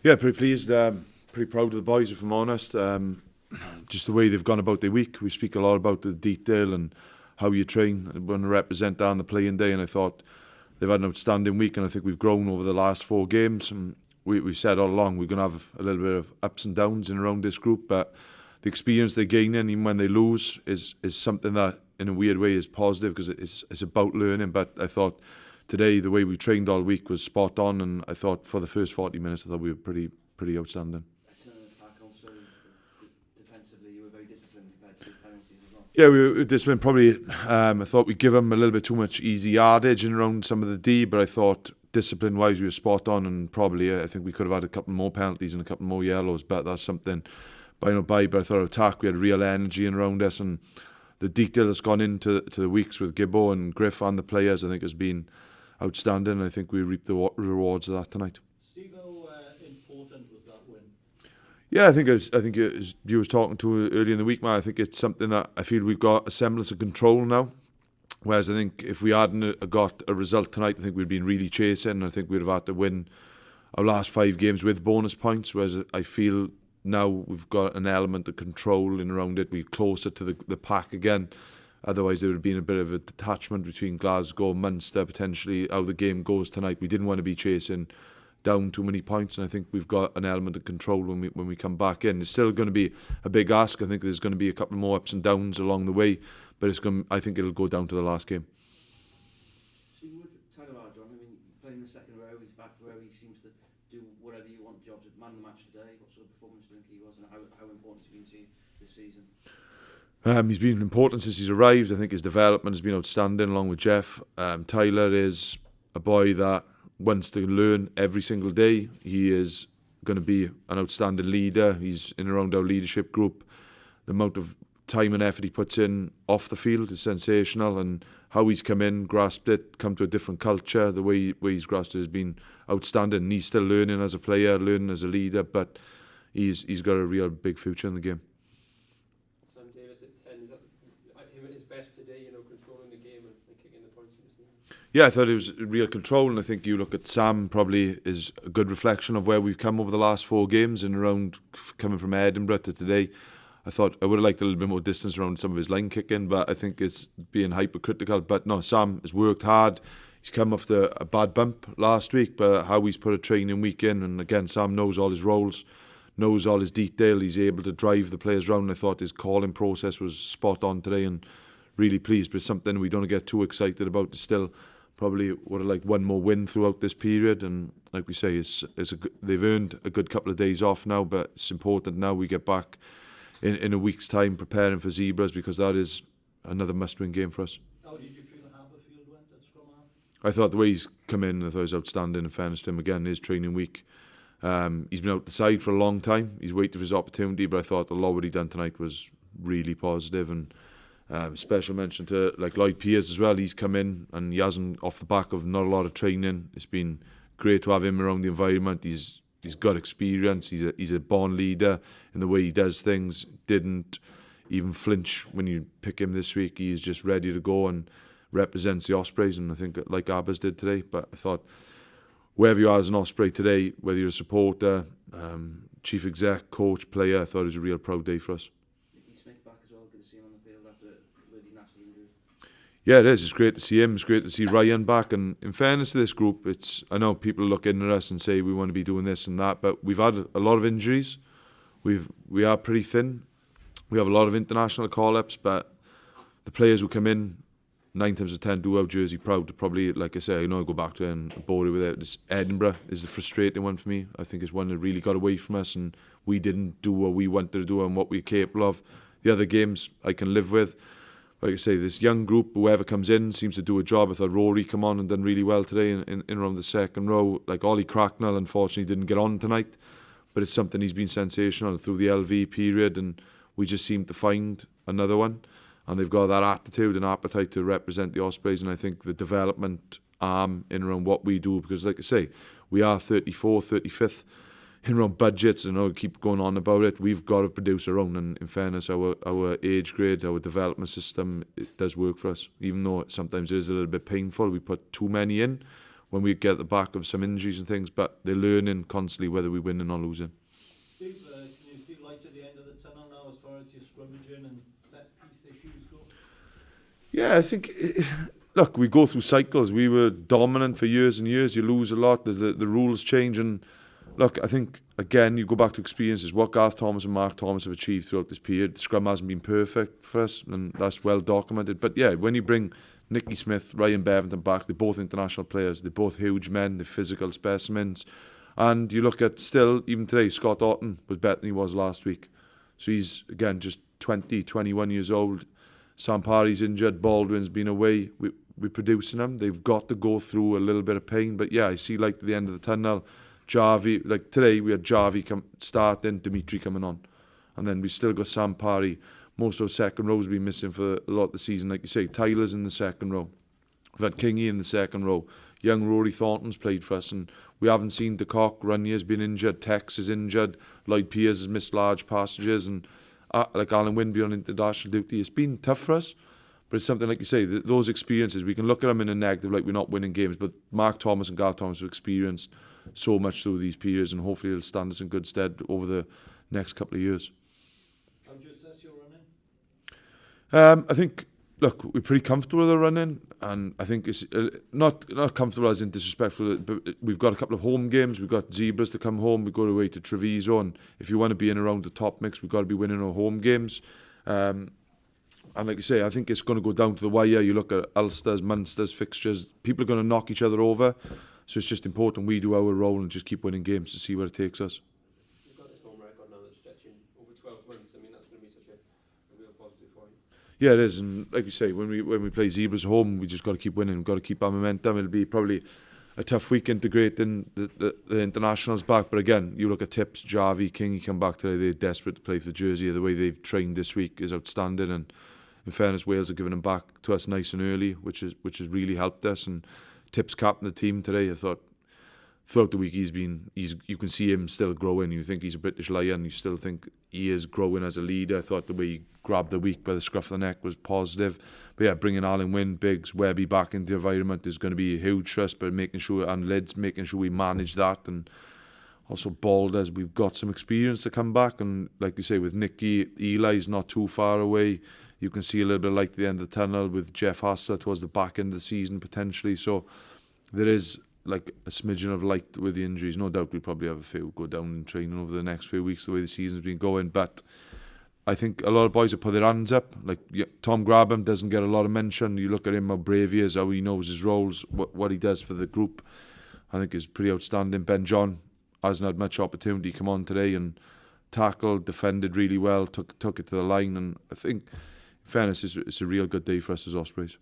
Yeah, pretty pleased. Pretty proud of the boys, if I'm honest. Just the way they've gone about their week. We speak a lot about the detail and how you train when you represent that on the playing day. And I thought they've had an outstanding week. And I think we've grown over the last 4 games. And we've said all along we're going to have a little bit of ups and downs in around this group. But the experience they're gaining, even when they lose, is something that, in a weird way, is positive because it's about learning. But I thought today the way we trained all week was spot on, and I thought for the first 40 minutes I thought we were pretty outstanding. Excellent attack also. Defensively, you were very disciplined compared to the penalties as well. Yeah, we were disciplined. Probably, I thought we give them a little bit too much easy yardage in around some of the D, but I thought discipline-wise we were spot on, and probably I think we could have had a couple more penalties and a couple more yellows, but that's something by no by. But I thought our attack, we had real energy in around us, and the detail that's gone into the weeks with Gibbo and Griff and the players, I think, has been outstanding. I think we reaped the rewards of that tonight. Steve, how important was that win? Yeah, I think as you was talking to earlier in the week, man, I think it's something that I feel we've got a semblance of control now. Whereas I think if we hadn't got a result tonight, I think we'd been really chasing. I think we'd have had to win our last 5 games with bonus points. Whereas I feel now we've got an element of control in around it. We're closer to the pack again. Otherwise, there would have been a bit of a detachment between Glasgow and Munster, potentially how the game goes tonight. We didn't want to be chasing down too many points, and I think we've got an element of control when we come back in. It's still going to be a big ask. I think there's going to be a couple more ups and downs along the way, but I think it'll go down to the last game. So you would Tyler John, I mean, playing the second row, he's back row, he seems to do whatever you want jobs. Man of the match today, what sort of performance do you think he was, and how important has he been to you this season? He's been important since he's arrived. I think his development has been outstanding along with Jeff. Tyler is a boy that wants to learn every single day. He is going to be an outstanding leader. He's in around our leadership group. The amount of time and effort he puts in off the field is sensational, and how he's come in, grasped it, come to a different culture, the way he's grasped it has been outstanding. And he's still learning as a player, learning as a leader, but he's got a real big future in the game. Sam Davis at 10, is that him at his best today, controlling the game and kicking the points from his game? Yeah, I thought it was real control, and I think you look at Sam, probably is a good reflection of where we've come over the last 4 games and around coming from Edinburgh to today. I thought I would have liked a little bit more distance around some of his line kicking, but I think it's being hypercritical. But no, Sam has worked hard. He's come off a bad bump last week, but how he's put a training week in, and again, Sam knows all his roles, knows all his detail. He's able to drive the players around. I thought his calling process was spot on today, and really pleased. But something we don't get too excited about. Still, probably would have liked one more win throughout this period. And like we say, they've earned a good couple of days off now, but it's important now we get back in a week's time preparing for Zebras, because that is another must-win game for us. How did you feel Haberfield went at scrum half? I thought the way he's come in, I thought he was outstanding. In fairness to him, again, his training week. He's been out the side for a long time. He's waited for his opportunity, but I thought a lot of what he done tonight was really positive. And special mention to like Lloyd Pearce as well. He's come in and he hasn't, off the back of not a lot of training. It's been great to have him around the environment. He's got experience. He's a born leader in the way he does things. Didn't even flinch when you pick him this week. He's just ready to go and represents the Ospreys, and I think like Abbas did today. But I thought wherever you are as an Osprey today, whether you're a supporter, chief exec, coach, player, I thought it was a real proud day for us. Smith back as well, good to see him on the field after a really nasty injury. Yeah, it is. It's great to see him. It's great to see Ryan back. And in fairness to this group, I know people look in at us and say we want to be doing this and that, but we've had a lot of injuries. We are pretty thin. We have a lot of international call-ups, but the players who come in 9 times out of 10 do our jersey proud. Probably, like I say, I go back to it and bore it with it. This Edinburgh is the frustrating one for me. I think it's one that really got away from us, and we didn't do what we wanted to do and what we're capable of. The other games I can live with. Like I say, this young group, whoever comes in, seems to do a job. I thought Rory come on and done really well today in around the second row. Like Ollie Cracknell, unfortunately, didn't get on tonight, but it's something he's been sensational through the LV period, and we just seem to find another one. And they've got that attitude and appetite to represent the Ospreys, and I think the development arm in around what we do, because like I say, we are 34th, 35th in around budgets, and I keep going on about it. We've got to produce our own, and in fairness, our age grade, our development system, it does work for us. Even though sometimes it is a little bit painful, we put too many in. when we get the back of some injuries and things, but they're learning constantly whether we win or losing. Steve, can you see light at the end of the tunnel now as far as your scrimmaging and set piece issues go? Yeah, I think, look, we go through cycles. We were dominant for years and years. You lose a lot, the rules change. And look, I think, again, you go back to experiences. What Garth Thomas and Mark Thomas have achieved throughout this period, scrum hasn't been perfect for us, and that's well documented. But yeah, when you bring Nicky Smith, Ryan Beventon back, they're both international players. They're both huge men, they're physical specimens. And you look at still, even today, Scott Orton was better than he was last week. So he's, again, just 20, 21 years old. Sampari's injured, Baldwin's been away. We're producing them. They've got to go through a little bit of pain. But yeah, I see like at the end of the tunnel, Jarvie, like today we had Jarvie starting, Dimitri coming on. And then we still got Sampari. Most of our second rows been missing for a lot of the season. Like you say, Tyler's in the second row. We've had Kingy in the second row. Young Rory Thornton's played for us, and we haven't seen DeCock. Runyer's been injured. Tex is injured. Lloyd Piers has missed large passages, and like Alan Winby on international duty. It's been tough for us, but it's something like you say, those experiences, we can look at them in a negative, like we're not winning games, but Mark Thomas and Garth Thomas have experienced so much through these periods, and hopefully it'll stand us in good stead over the next couple of years. How do you assess your running? I think, look, we're pretty comfortable with the running, and I think it's not comfortable as in disrespectful, but we've got a couple of home games. We've got Zebras to come home. We go away to Treviso, and if you want to be in around the top mix, we've got to be winning our home games. And like you say, I think it's going to go down to the wire. You look at Ulster's, Munster's fixtures. People are going to knock each other over, so it's just important we do our role and just keep winning games to see where it takes us. You've got this home record now that's stretching over 12 months. I mean, that's going to be such a real positive for you. Yeah, it is, and like you say, when we play Zebras at home, we just got to keep winning. We've got to keep our momentum. It'll be probably a tough week integrating the internationals back, but again, you look at Tips, Jarvie, Kingy come back today. They're desperate to play for the jersey. The way they've trained this week is outstanding, and in fairness, Wales are giving them back to us nice and early, which has really helped us. And Tips captained the team today. I thought throughout the week you can see him still growing. You think he's a British Lion, you still think he is growing as a leader. I thought the way he grabbed the week by the scruff of the neck was positive. But yeah, bringing Alan Wynne, Biggs, Webby back into the environment is going to be a huge trust, but making sure we manage that, and also Balders, we've got some experience to come back, and like you say, with Nicky, Eli's not too far away. You can see a little bit of light at the end of the tunnel with Jeff Hassler towards the back end of the season potentially. So there is like a smidgen of light with the injuries. No doubt we'll probably have a few go down in training over the next few weeks the way the season's been going. But I think a lot of boys have put their hands up. Like Tom Grabham doesn't get a lot of mention. You look at him, how brave he is, how he knows his roles, what he does for the group. I think is pretty outstanding. Ben John hasn't had much opportunity to come on today and tackled, defended really well, took it to the line. And I think, in fairness, it's a real good day for us as Ospreys.